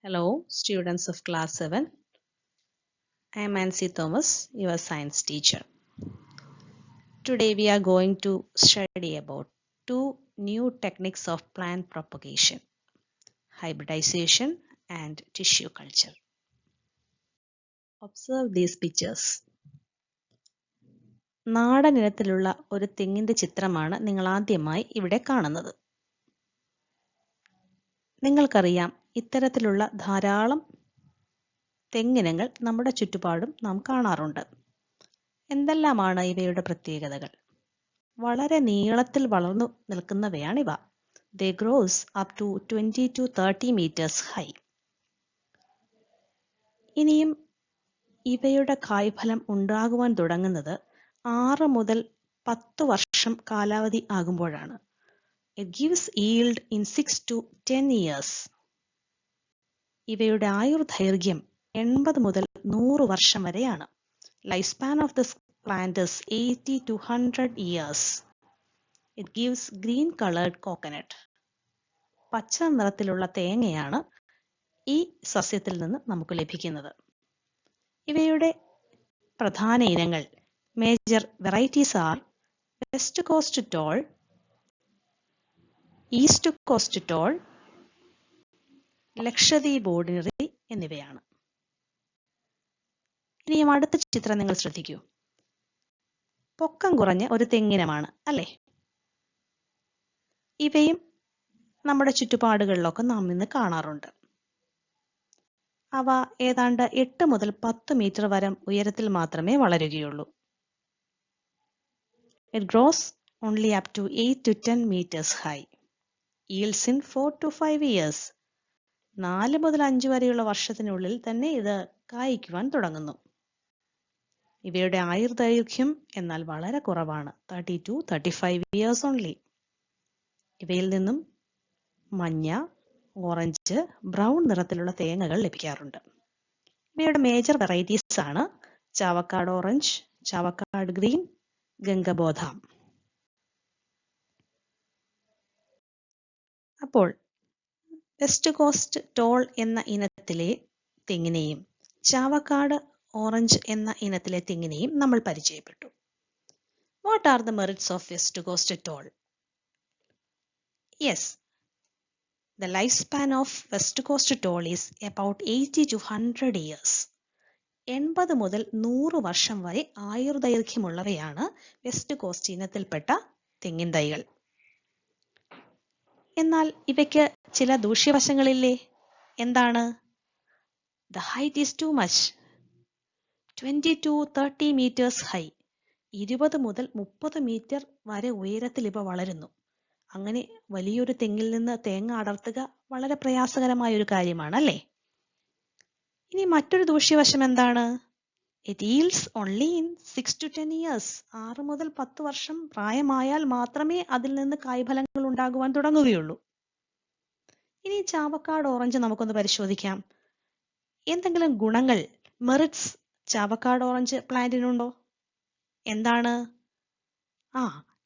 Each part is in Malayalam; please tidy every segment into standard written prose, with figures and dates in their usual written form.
Hello, students of class 7. I am Nancy Thomas, your science teacher. Today we are going to study about two new techniques of plant propagation, hybridization and tissue culture. Observe these pictures. നാടൻ ഇനത്തിലുള്ള ഒരു തെങ്ങിന്റെ ചിത്രമാണ് നിങ്ങൾ ആദ്യമായി ഇവിടെ കാണുന്നത്. നിങ്ങൾക്കറിയാം, ഇത്തരത്തിലുള്ള ധാരാളം തെങ്ങിനങ്ങൾ നമ്മുടെ ചുറ്റുപാടും നാം കാണാറുണ്ട്. എന്തെല്ലാമാണ് ഇവയുടെ പ്രത്യേകതകൾ? വളരെ നീളത്തിൽ വളർന്നു നിൽക്കുന്നവയാണിവ. They grows up to 20 to 30 meters high. ഇനിയും ഇവയുടെ കായ്ഫലം ഉണ്ടാകുവാൻ തുടങ്ങുന്നത് 6 മുതൽ 10 വർഷം കാലാവധി ആകുമ്പോഴാണ്. It gives yield in 6 to 10 years. ഇവയുടെ ആയുർദൈർഘ്യം 80 മുതൽ 100 വർഷം വരെയാണ്. Lifespan of this plant is 80 to 100 years. It gives green colored coconut. പച്ച നിറത്തിലുള്ള തേങ്ങയാണ് ഈ സസ്യത്തിൽ നിന്ന് നമുക്ക് ലഭിക്കുന്നത്. ഇവയുടെ പ്രധാന ഇനങ്ങൾ major varieties are west coast tall, east coast tall, Lakshadweep ordinary എന്നിവയാണ്. ഇനിയും അടുത്ത ചിത്രം നിങ്ങൾ ശ്രദ്ധിക്കൂ. പൊക്കം കുറഞ്ഞ ഒരു തെങ്ങിനമാണ് അല്ലേ? ഇവയും നമ്മുടെ ചുറ്റുപാടുകളിലൊക്കെ നാം ഇന്ന് കാണാറുണ്ട്. അവ ഏതാണ്ട് 8 മുതൽ 10 മീറ്റർ വരെ ഉയരത്തിൽ മാത്രമേ വളരുകയുള്ളൂ. It grows only up to 8 to 10 meters high. Yields in 4 to 5 years. 4 മുതൽ 5 വരെയുള്ള വർഷത്തിനുള്ളിൽ തന്നെ ഇത് കായ്ക്കുവാൻ തുടങ്ങുന്നു. ഇവയുടെ ആയുർദൈർഘ്യം എന്നാൽ വളരെ കുറവാണ്, 30 to 35 years only. ഇവയിൽ നിന്നും മഞ്ഞ, ഓറഞ്ച്, ബ്രൗൺ നിറത്തിലുള്ള തേങ്ങകൾ ലഭിക്കാറുണ്ട്. ഇവയുടെ മേജർ വെറൈറ്റീസ് ആണ് ചാവക്കാട് ഓറഞ്ച്, ചാവക്കാട് ഗ്രീൻ, ഗംഗബോധാം. അപ്പോൾ വെസ്റ്റ് കോസ്റ്റ് ടോൾ എന്ന ഇനത്തിലെ തെങ്ങിനെയും ചാവക്കാട് ഓറഞ്ച് എന്ന ഇനത്തിലെ തെങ്ങിനെയും നമ്മൾ പരിചയപ്പെട്ടു. What are the merits of west coast toll? Yes, the lifespan of West Coast Tall is about 80 to 100 years. 80 മുതൽ 100 വർഷം വരെ ആയുർദൈർഘ്യമുള്ളവയാണ് വെസ്റ്റ് കോസ്റ്റ് ഇനത്തിൽപ്പെട്ട തെങ്ങിൻ തൈകൾ. എന്നാൽ ഇവയ്ക്ക് ചില ദൂഷ്യവശങ്ങളില്ലേ? എന്താണ്? The height is too much. 20 to 30 meters high. 20 മുതൽ 30 മീറ്റർ വരെ ഉയരത്തിൽ ഇവ വളരുന്നു. അങ്ങനെ വലിയൊരു തെങ്ങിൽ നിന്ന് തേങ്ങ അടർത്തുക വളരെ പ്രയാസകരമായ ഒരു കാര്യമാണ് അല്ലേ? ഇനി മറ്റൊരു ദൂഷ്യവശം എന്താണ്? It yields only in 6 to 10 years. 6 മുതൽ 10 വർഷം പ്രായമായാൽ മാത്രമേ അതിൽ നിന്ന് കായ്ഫലങ്ങൾ ഉണ്ടാകുവാൻ തുടങ്ങുകയുള്ളൂ. ഇനി ചാവക്കാട് ഓറഞ്ച് നമുക്കൊന്ന് പരിശോധിക്കാം. എന്തെങ്കിലും ഗുണങ്ങൾ, മെറിറ്റ്സ് ചാവക്കാട് ഓറഞ്ച് പ്ലാന്റിനുണ്ടോ? എന്താണ്?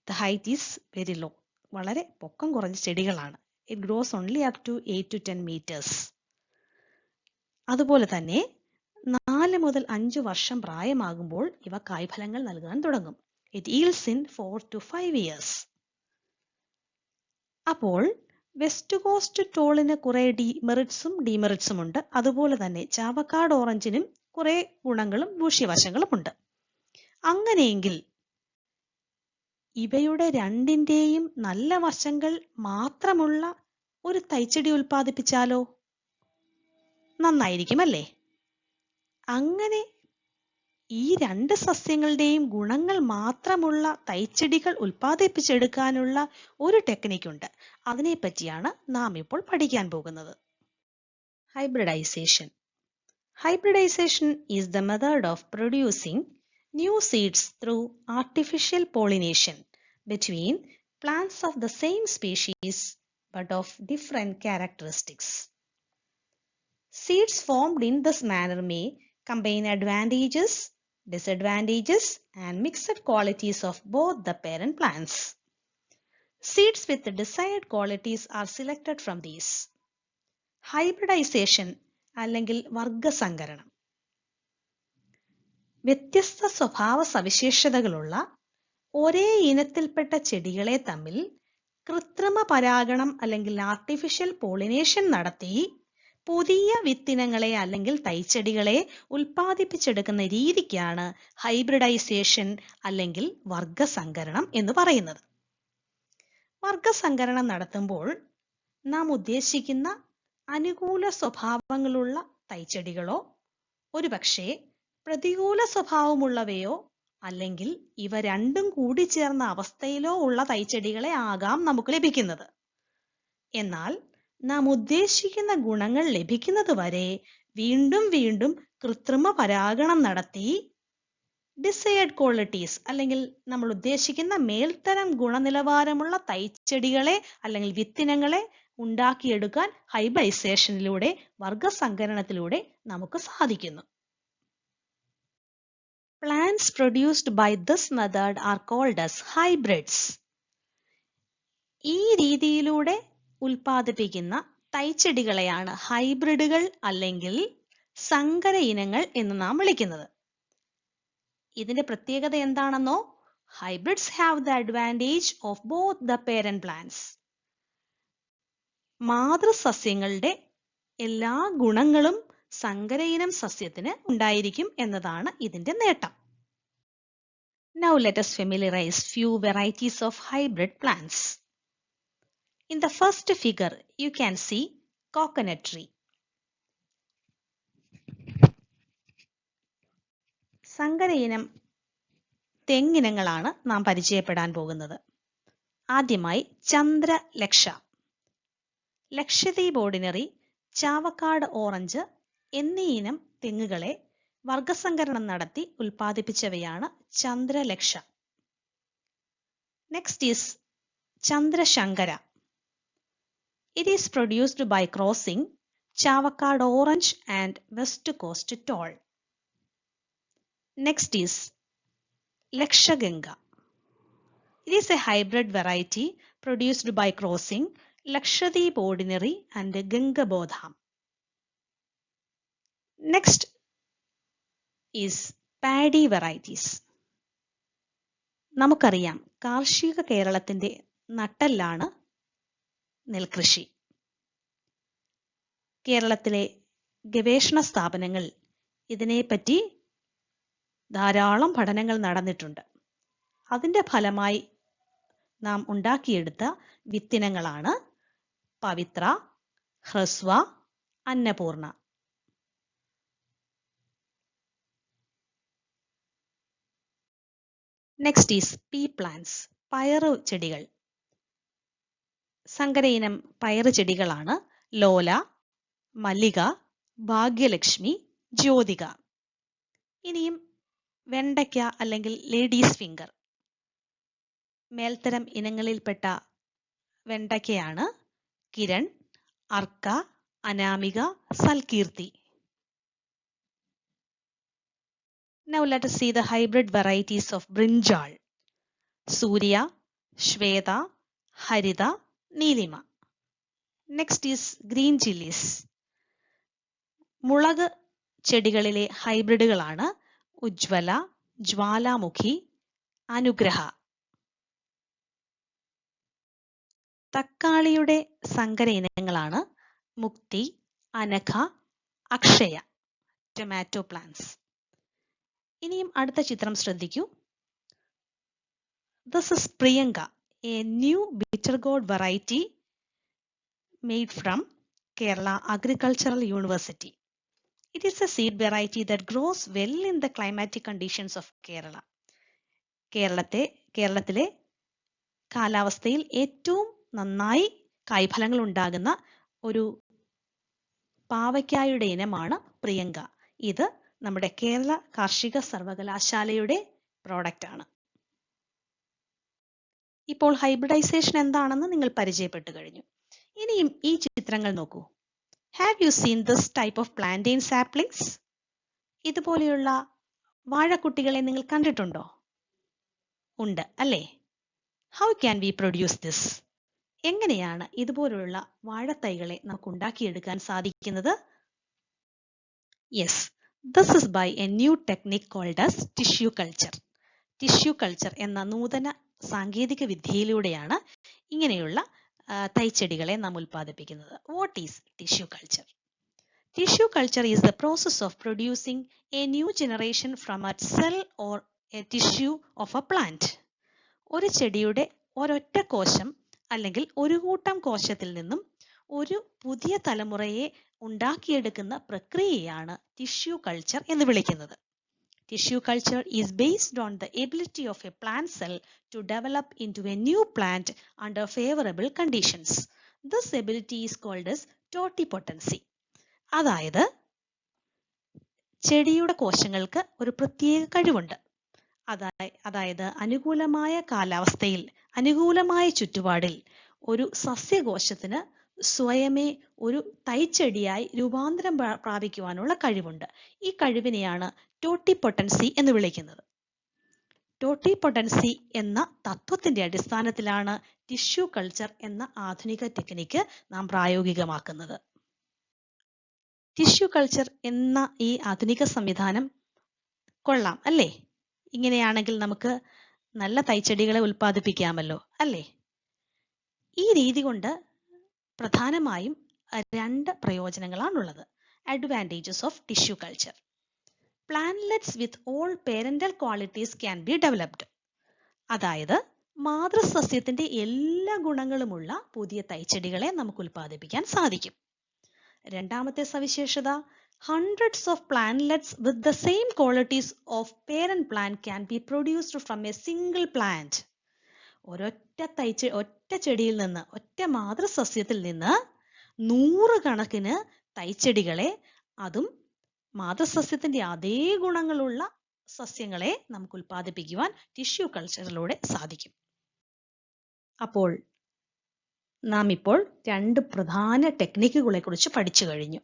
The height is very low. വളരെ പൊക്കം കുറഞ്ഞ ചെടികളാണ്. It grows only up to 8 to 10 meters. അതുപോലെ തന്നെ 4 മുതൽ 5 വർഷം പ്രായമാകുമ്പോൾ ഇവ കായ്ഫലങ്ങൾ നൽകാൻ തുടങ്ങും. It yields in 4 to 5 years. അപ്പോൾ വെസ്റ്റ് കോസ്റ്റ് ടോളിന് കുറെ മെറിറ്റ്സും ഡിമെറിറ്റ്സും ഉണ്ട്. അതുപോലെ തന്നെ ചാവക്കാട് ഓറഞ്ചിനും കുറെ ഗുണങ്ങളും ദൂഷ്യവശങ്ങളും ഉണ്ട്. അങ്ങനെയെങ്കിൽ ഇവയുടെ രണ്ടിന്റെയും നല്ല വശങ്ങൾ മാത്രമുള്ള ഒരു തൈച്ചെടി ഉൽപ്പാദിപ്പിച്ചാലോ? നന്നായിരിക്കും അല്ലേ? അങ്ങനെ ഈ രണ്ട് സസ്യങ്ങളുടെയും ഗുണങ്ങൾ മാത്രമുള്ള തൈച്ചെടികൾ ഉൽപ്പാദിപ്പിച്ചെടുക്കാനുള്ള ഒരു ടെക്നിക്കുണ്ട്. അതിനെപ്പറ്റിയാണ് നാം ഇപ്പോൾ പഠിക്കാൻ പോകുന്നത്. Hybridisation. Hybridization is the method of producing new seeds through artificial pollination between plants of the same species but of different characteristics. Seeds formed in this manner may combine advantages, disadvantages, and mixed qualities of both the parent plants. Seeds with the desired qualities are selected from these. Hybridization അല്ലെങ്കിൽ വർഗസങ്കരണം. വ്യത്യസ്ത സ്വഭാവ സവിശേഷതകളുള്ള ഒരേ ഇനത്തിൽപ്പെട്ട ചെടികളെ തമ്മിൽ കൃത്രിമ പരാഗണം അല്ലെങ്കിൽ ആർട്ടിഫിഷ്യൽ പോളിനേഷൻ നടത്തി പുതിയ വിത്തിനങ്ങളെ അല്ലെങ്കിൽ തൈച്ചെടികളെ ഉൽപ്പാദിപ്പിച്ചെടുക്കുന്ന രീതിക്കാണ് ഹൈബ്രിഡൈസേഷൻ അല്ലെങ്കിൽ വർഗസങ്കരണം എന്ന് പറയുന്നത്. വർഗസങ്കരണം നടത്തുമ്പോൾ നാം ഉദ്ദേശിക്കുന്ന അനുകൂല സ്വഭാവങ്ങളുള്ള തൈച്ചെടികളോ ഒരുപക്ഷെ പ്രതികൂല സ്വഭാവമുള്ളവയോ അല്ലെങ്കിൽ ഇവ രണ്ടും കൂടി ചേർന്ന അവസ്ഥയിലോ ഉള്ള തൈച്ചെടികളെ ആകാം നമുക്ക് ലഭിക്കുന്നത്. എന്നാൽ നാം ഉദ്ദേശിക്കുന്ന ഗുണങ്ങൾ ലഭിക്കുന്നത് വരെ വീണ്ടും വീണ്ടും കൃത്രിമ പരാഗണം നടത്തി ഡിസൈർഡ് ക്വാളിറ്റീസ് അല്ലെങ്കിൽ നമ്മൾ ഉദ്ദേശിക്കുന്ന മേൽത്തരം ഗുണനിലവാരമുള്ള തൈച്ചെടികളെ അല്ലെങ്കിൽ വിത്തിനങ്ങളെ ഉണ്ടാക്കിയെടുക്കാൻ ഹൈബ്രിഡൈസേഷനിലൂടെ വർഗസങ്കരണത്തിലൂടെ നമുക്ക് സാധിക്കുന്നു. Plants produced by this method are called as hybrids. ഈ രീതിയിലൂടെ ഉൽപ്പാദിപ്പിക്കുന്ന തൈച്ചെടികളെയാണ് ഹൈബ്രിഡുകൾ അല്ലെങ്കിൽ സങ്കര ഇനങ്ങൾ എന്ന് നാം വിളിക്കുന്നത്. ഇതിന്റെ പ്രത്യേകത എന്താണെന്നോ? Hybrids have the advantage of both the parent plants. മാതൃസസ്യങ്ങളുടെ എല്ലാ ഗുണങ്ങളും സങ്കര ഇനം സസ്യത്തിന് ഉണ്ടായിരിക്കും എന്നതാണ് ഇതിന്റെ നേട്ടം. Now let us familiarize few varieties of hybrid plants. In the first figure, you can see coconut tree. സങ്കര ഇനം തെങ്ങിനങ്ങളാണ് നാം പരിചയപ്പെടാൻ പോകുന്നത്. ആദ്യമായി ചന്ദ്രലക്ഷ, ലക്ഷദ്വീപ് ഓർഡിനറി, ചാവക്കാട് ഓറഞ്ച് എന്നീ ഇനം തെങ്ങുകളെ വർഗസങ്കരണം നടത്തി ഉൽപ്പാദിപ്പിച്ചവയാണ് Chandralaksha. Next is Chandrasankara. It is produced by crossing Chavakkad orange and west coast tall. Next is Lakshaganga. It is a hybrid variety produced by crossing Lakshadweep ordinary and Ganga Bodham. Next is paddy varieties. നമുക്കറിയാം കാർഷിക കേരളത്തിന്റെ നട്ടെല്ലാണ് നെൽകൃഷി. കേരളത്തിലെ ഗവേഷണ സ്ഥാപനങ്ങൾ ഇതിനെപ്പറ്റി ധാരാളം പഠനങ്ങൾ നടന്നിട്ടുണ്ട്. അതിന്റെ ഫലമായി നാം ഉണ്ടാക്കിയെടുത്ത വിത്തിനങ്ങളാണ് Pavithra, Hraswa, Annapoorna. Next is pea plants, പയറു ചെടികൾ. സങ്കര ഇനം പയറു ചെടികളാണ് ലോല, മല്ലിക, ഭാഗ്യലക്ഷ്മി, ജ്യോതിക. ഇനിയും വെണ്ടയ്ക്ക അല്ലെങ്കിൽ ലേഡീസ് ഫിംഗർ. മേൽത്തരം ഇനങ്ങളിൽപ്പെട്ട വെണ്ടയ്ക്കയാണ് Kiran, Arka, Anamika, Salkeerthi. Now let us see the hybrid varieties of brinjal. Surya, Shweta, Harita, Neelima. Next is green chilies. മുളക് ചെടികളിലെ ഹൈബ്രിഡുകളാണ് ഉജ്വല, ജ്വാലാമുഖി, അനുഗ്രഹ. തക്കാളിയുടെ സങ്കര ഇനങ്ങളാണ് മുക്തി, അനഘ, അക്ഷയ. Tomato plants. ഇനിയും അടുത്ത ചിത്രം ശ്രദ്ധിക്കൂ. This is Priyanka, a new bitter gourd variety made from Kerala Agricultural University. It is a seed variety that grows well in the climatic conditions of Kerala. കേരളത്തിലെ കാലാവസ്ഥയിൽ ഏറ്റവും നന്നായി കായ്ഫലങ്ങൾ ഉണ്ടാകുന്ന ഒരു പാവയ്ക്കായുടെ ഇനമാണ് പ്രിയങ്ക. ഇത് നമ്മുടെ കേരള കാർഷിക സർവകലാശാലയുടെ പ്രോഡക്റ്റ് ആണ്. ഇപ്പോൾ ഹൈബ്രിഡൈസേഷൻ എന്താണെന്ന് നിങ്ങൾ പരിചയപ്പെട്ടു കഴിഞ്ഞു. ഇനിയും ഈ ചിത്രങ്ങൾ നോക്കൂ. Have you seen this type of plantain saplings? ഇതുപോലെയുള്ള വാഴക്കുട്ടികളെ നിങ്ങൾ കണ്ടിട്ടുണ്ടോ? ഉണ്ട് അല്ലേ? How can we produce this? എങ്ങനെയാണ് ഇതുപോലുള്ള വാഴത്തൈകളെ നമുക്ക് ഉണ്ടാക്കിയെടുക്കാൻ സാധിക്കുന്നത്? Yes, this is by a new technique called as tissue culture. Tissue culture എന്ന നൂതന സാങ്കേതിക വിദ്യയിലൂടെയാണ് ഇങ്ങനെയുള്ള തൈച്ചെടികളെ നാം ഉൽപ്പാദിപ്പിക്കുന്നത്. What is tissue culture? Tissue culture is the process of producing a new generation from a cell or a tissue of a plant. ഒരു ചെടിയുടെ ഒരൊറ്റ കോശം അല്ലെങ്കിൽ ഒരു കൂട്ടം കോശത്തിൽ നിന്നും ഒരു പുതിയ തലമുറയെ ഉണ്ടാക്കിയെടുക്കുന്ന പ്രക്രിയയാണ് ടിഷ്യൂ കൾച്ചർ എന്ന് വിളിക്കുന്നത്. Tissue culture is based on the ability of a plant cell to develop into a new plant under favorable conditions. This ability is called as totipotency. അതായത് ചെടിയുടെ കോശങ്ങൾക്ക് ഒരു പ്രത്യേക കഴിവുണ്ട്. അതായത് അനുകൂലമായ കാലാവസ്ഥയിൽ, അനുകൂലമായ ചുറ്റുപാടിൽ ഒരു സസ്യകോശത്തിന് സ്വയമേ ഒരു തൈച്ചെടിയായി രൂപാന്തരം പ്രാപിക്കുവാനുള്ള കഴിവുണ്ട്. ഈ കഴിവിനെയാണ് ടോട്ടിപൊട്ടൻസി എന്ന് വിളിക്കുന്നത്. ടോട്ടിപൊട്ടൻസി എന്ന തത്വത്തിന്റെ അടിസ്ഥാനത്തിലാണ് ടിഷ്യൂ കൾച്ചർ എന്ന ആധുനിക ടെക്നിക്ക് നാം പ്രായോഗികമാക്കുന്നത്. ടിഷ്യൂ കൾച്ചർ എന്ന ഈ ആധുനിക സംവിധാനം കൊള്ളാം അല്ലേ? ഇങ്ങനെയാണെങ്കിൽ നമുക്ക് നല്ല തൈച്ചെടികളെ ഉൽപ്പാദിപ്പിക്കാമല്ലോ അല്ലേ? ഈ രീതി കൊണ്ട് പ്രധാനമായും 2 പ്രയോജനങ്ങളാണുള്ളത്. Advantages of tissue culture. Plantlets with all parental qualities can be developed. അതായത് മാതൃസസ്യത്തിന്റെ എല്ലാ ഗുണങ്ങളുമുള്ള പുതിയ തൈച്ചെടികളെ നമുക്ക് ഉൽപ്പാദിപ്പിക്കാൻ സാധിക്കും. രണ്ടാമത്തെ സവിശേഷത, hundreds of plantlets with the same qualities of parent plant can be produced from a single plant. ഒറ്റ ചെടിയിൽ നിന്ന്, ഒറ്റ മാതൃസസ്യത്തിൽ നിന്ന് 100 കണക്കിന് തൈച്ചെടികളെ, അതും മാതൃസസ്യത്തിന്റെ അതേ ഗുണങ്ങളുള്ള സസ്യങ്ങളെ നമുക്ക് ഉൽപ്പാദിപ്പിക്കുവാൻ ടിഷ്യൂ കൾച്ചറിലൂടെ സാധിക്കും. അപ്പോൾ നാം ഇപ്പോൾ 2 പ്രധാന ടെക്നിക്കുകളെ കുറിച്ച് പഠിച്ചു കഴിഞ്ഞു.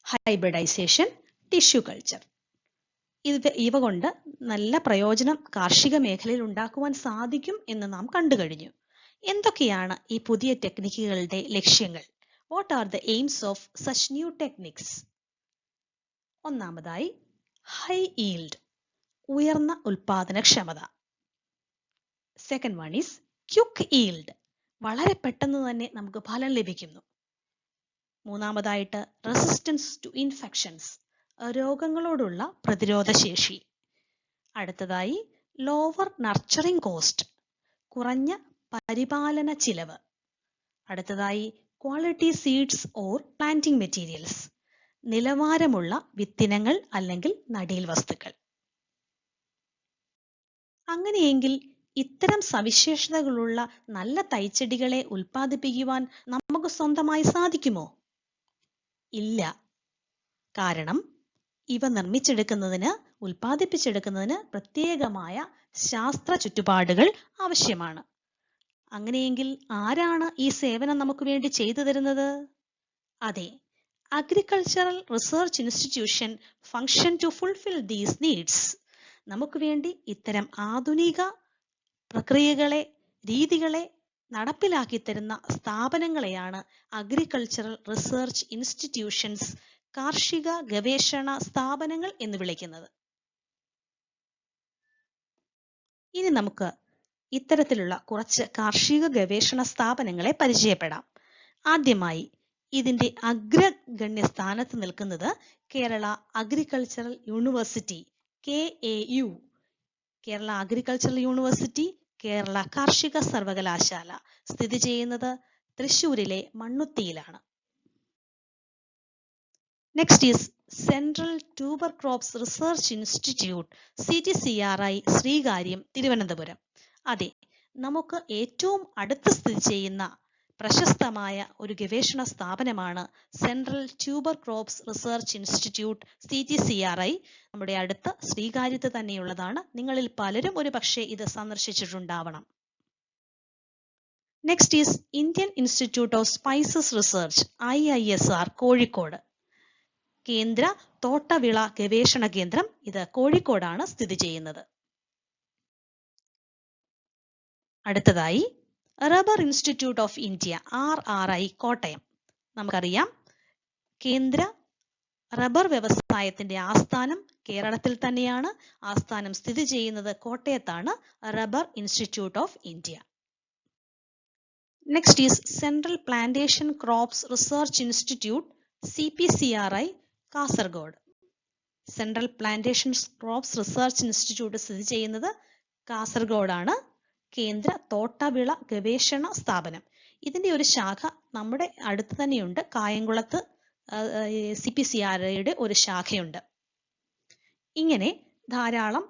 Hybridization, tissue culture. ഇവ കൊണ്ട് നല്ല പ്രയോജനം കാർഷിക മേഖലയിൽ ഉണ്ടാക്കുവാൻ സാധിക്കും എന്ന് നാം കണ്ടു കഴിഞ്ഞു. എന്തൊക്കെയാണ് ഈ പുതിയ ടെക്നിക്കുകളുടെ ലക്ഷ്യങ്ങൾ? What are the aims of such new techniques? ഒന്നാമതായി ഹൈ ഈൽഡ്, ഉയർന്ന ഉൽപാദനക്ഷമത. Second one is quick yield, വളരെ പെട്ടെന്ന് തന്നെ നമുക്ക് ഫലം ലഭിക്കുന്നു. മൂന്നാമതായിട്ട് റെസിസ്റ്റൻസ് ടു ഇൻഫെക്ഷൻസ്, രോഗങ്ങളോടുള്ള പ്രതിരോധ ശേഷി. അടുത്തതായി ലോവർ നർച്ചറിംഗ് കോസ്റ്റ്, കുറഞ്ഞ പരിപാലന ചിലവ്. അടുത്തതായി quality seeds or planting materials, നിലവാരമുള്ള വിത്തിനങ്ങൾ അല്ലെങ്കിൽ നടീൽ വസ്തുക്കൾ. അങ്ങനെയെങ്കിൽ ഇത്തരം സവിശേഷതകളുള്ള നല്ല തൈച്ചെടികളെ ഉൽപ്പാദിപ്പിക്കുവാൻ നമുക്ക് സ്വന്തമായി സാധിക്കുമോ? ഇല്ല. കാരണം ഇവ നിർമ്മിച്ചെടുക്കുന്നതിന്, ഉൽപ്പാദിപ്പിച്ചെടുക്കുന്നതിന് പ്രത്യേകമായ ശാസ്ത്ര ചുറ്റുപാടുകൾ ആവശ്യമാണ്. അങ്ങനെയെങ്കിൽ ആരാണ് ഈ സേവനം നമുക്ക് വേണ്ടി ചെയ്തു തരുന്നത്? അതെ, agricultural research institution function to fulfil these needs. നമുക്ക് വേണ്ടി ഇത്തരം ആധുനിക പ്രക്രിയകളെ, രീതികളെ നടപ്പിലാക്കി തരുന്ന സ്ഥാപനങ്ങളെയാണ് അഗ്രികൾച്ചറൽ റിസർച്ച് ഇൻസ്റ്റിറ്റ്യൂഷൻസ്, കാർഷിക ഗവേഷണ സ്ഥാപനങ്ങൾ എന്ന് വിളിക്കുന്നത്. ഇനി നമുക്ക് ഇത്തരത്തിലുള്ള കുറച്ച് കാർഷിക ഗവേഷണ സ്ഥാപനങ്ങളെ പരിചയപ്പെടാം. ആദ്യമായി ഇതിന്റെ അഗ്രഗണ്യ സ്ഥാനത്ത് നിൽക്കുന്നത് Kerala agricultural university, KAU, Kerala agricultural university, Kerala കാർഷിക സർവകലാശാല സ്ഥിതി ചെയ്യുന്നത് തൃശ്ശൂരിലെ മണ്ണുത്തിയിലാണ്. Next is central tuber crops research institute, CTCRI, Sreekaryam, Thiruvananthapuram. അതെ, നമുക്ക് ഏറ്റവും അടുത്ത് സ്ഥിതി ചെയ്യുന്ന പ്രശസ്തമായ ഒരു ഗവേഷണ സ്ഥാപനമാണ് central tuber crops research institute, CTCRI. നമ്മുടെ അടുത്ത് ശ്രീകാര്യത്ത് തന്നെയുള്ളതാണ്. നിങ്ങളിൽ പലരും ഒരു പക്ഷേ ഇത് സന്ദർശിച്ചിട്ടുണ്ടാവണം. Next is Indian institute of spices research, IISR, Kozhikode. കേന്ദ്ര തോട്ടവിള ഗവേഷണ കേന്ദ്രം, ഇത് കോഴിക്കോടാണ് സ്ഥിതി ചെയ്യുന്നത്. അടുത്തതായി rubber institute of India, RRI, Kottayam. നമുക്കറിയാം കേന്ദ്ര റബ്ബർ വ്യവസായത്തിന്റെ ആസ്ഥാനം കേരളത്തിൽ തന്നെയാണ്. ആസ്ഥാനം സ്ഥിതി ചെയ്യുന്നത് കോട്ടയത്താണ്. Rubber institute of India. Next is Central Plantation Crops Research Institute, CPCRI, Kasaragod. Central plantation crops research institute സ്ഥിതി ചെയ്യുന്നത് കാസർഗോഡാണ്. കേന്ദ്ര തോട്ടവിള ഗവേഷണ സ്ഥാപനം. ഇതിന്റെ ഒരു ശാഖ നമ്മുടെ അടുത്ത് തന്നെയുണ്ട്. കായംകുളത്ത് CPCRIയുടെ ഒരു ശാഖയുണ്ട്. ഇങ്ങനെ ധാരാളം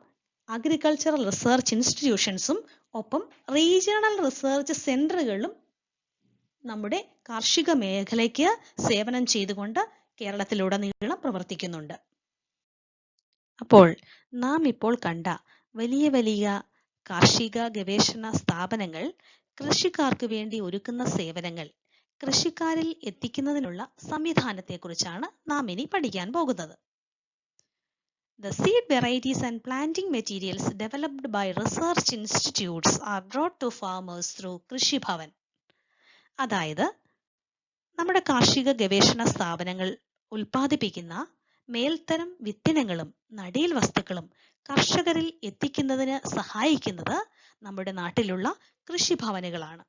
അഗ്രികൾച്ചറൽ റിസർച്ച് ഇൻസ്റ്റിറ്റ്യൂഷൻസും ഒപ്പം റീജിയണൽ റിസർച്ച് സെന്ററുകളും നമ്മുടെ കാർഷിക മേഖലയ്ക്ക് സേവനം ചെയ്തുകൊണ്ട് കേരളത്തിലുടനീളം പ്രവർത്തിക്കുന്നുണ്ട്. അപ്പോൾ നാം ഇപ്പോൾ കണ്ട വലിയ വലിയ കാർഷിക ഗവേഷണ സ്ഥാപനങ്ങൾ കൃഷിക്കാർക്ക് വേണ്ടി ഒരുക്കുന്ന സേവനങ്ങൾ കൃഷിക്കാരിൽ എത്തിക്കുന്നതിനുള്ള സംവിധാനത്തെക്കുറിച്ചാണ് നാം ഇനി പഠിക്കാൻ പോകുന്നത്. The seed varieties and planting materials developed by research institutes are brought to farmers through Krishi Bhavan. അതായത് നമ്മുടെ കാർഷിക ഗവേഷണ സ്ഥാപനങ്ങൾ ഉൽപ്പാദിപ്പിക്കുന്ന മേൽത്തരം വിത്തിനങ്ങളും നടീൽ വസ്തുക്കളും കർഷകരിൽ എത്തിക്കുന്നതിന് സഹായിക്കുന്നത് നമ്മുടെ നാട്ടിലുള്ള കൃഷിഭവനുകളാണ്.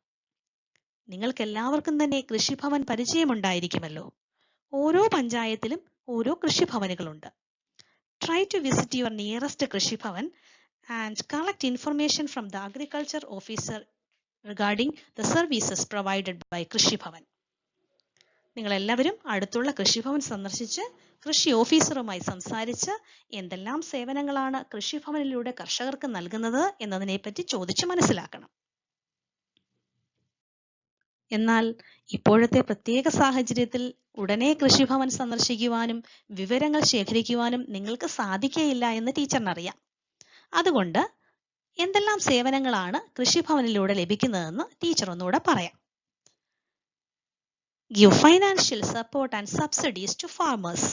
നിങ്ങൾക്കെല്ലാവർക്കും തന്നെ കൃഷിഭവൻ പരിചയമുണ്ടായിരിക്കുമല്ലോ. ഓരോ പഞ്ചായത്തിലും ഓരോ കൃഷിഭവനുകളുണ്ട്. Try to visit your nearest Krishi Bhavan and collect information from the agriculture officer regarding the services provided by Krishi Bhavan. നിങ്ങൾ എല്ലാവരും അടുത്തുള്ള കൃഷിഭവൻ സന്ദർശിച്ച് കൃഷി ഓഫീസറുമായി സംസാരിച്ച് എന്തെല്ലാം സേവനങ്ങളാണ് കൃഷിഭവനിലൂടെ കർഷകർക്ക് നൽകുന്നത് എന്നതിനെപ്പറ്റി ചോദിച്ച് മനസ്സിലാക്കണം. എന്നാൽ ഇപ്പോഴത്തെ പ്രത്യേക സാഹചര്യത്തിൽ ഉടനെ കൃഷിഭവൻ സന്ദർശിക്കുവാനും വിവരങ്ങൾ ശേഖരിക്കുവാനും നിങ്ങൾക്ക് സാധിക്കുകയില്ല എന്ന് ടീച്ചറിനറിയാം. അതുകൊണ്ട് എന്തെല്ലാം സേവനങ്ങളാണ് കൃഷിഭവനിലൂടെ ലഭിക്കുന്നതെന്ന് ടീച്ചർ ഒന്നുകൂടെ പറയാം. Give financial support and subsidies to farmers.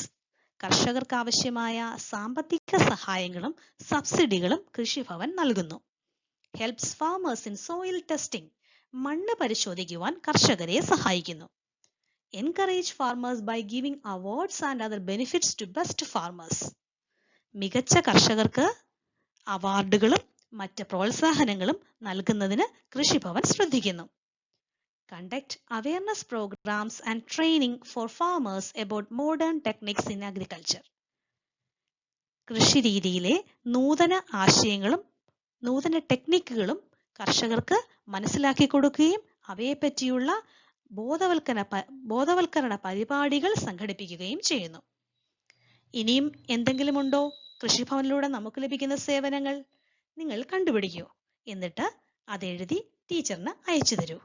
കർഷകർക്ക് ആവശ്യമായ സാമ്പത്തിക സഹായങ്ങളും സബ്സിഡികളും കൃഷിഭവൻ നൽകുന്നു. Helps farmers in soil testing. മണ്ണ് പരിശോധിക്കുവാൻ കർഷകരെ സഹായിക്കുന്നു. Encourage farmers by giving awards and other benefits to best farmers. മികച്ച കർഷകർക്ക് അവാർഡുകളും മറ്റ് പ്രോത്സാഹനങ്ങളും നൽകുന്നതിന് കൃഷിഭവൻ ശ്രദ്ധിക്കുന്നു. Conduct awareness programs and training for farmers about modern techniques in agriculture. കൃഷിരീതിയിലെ നൂതന ആശയങ്ങളും നൂതന ടെക്നിക്കുകളും കർഷകർക്ക് മനസ്സിലാക്കി കൊടുക്കുകയും അവയെപ്പറ്റിയുള്ള ബോധവൽക്കരണ പരിപാടികൾ സംഘടിപ്പിക്കുകയും ചെയ്യുന്നു. ഇനിയും എന്തെങ്കിലും ഉണ്ടോ കൃഷിഭവനിലൂടെ നമുക്ക് ലഭിക്കുന്ന സേവനങ്ങൾ? നിങ്ങൾ കണ്ടുപിടിക്കൂ. എന്നിട്ട് അതെഴുതി ടീച്ചറിന് അയച്ചു തരൂ.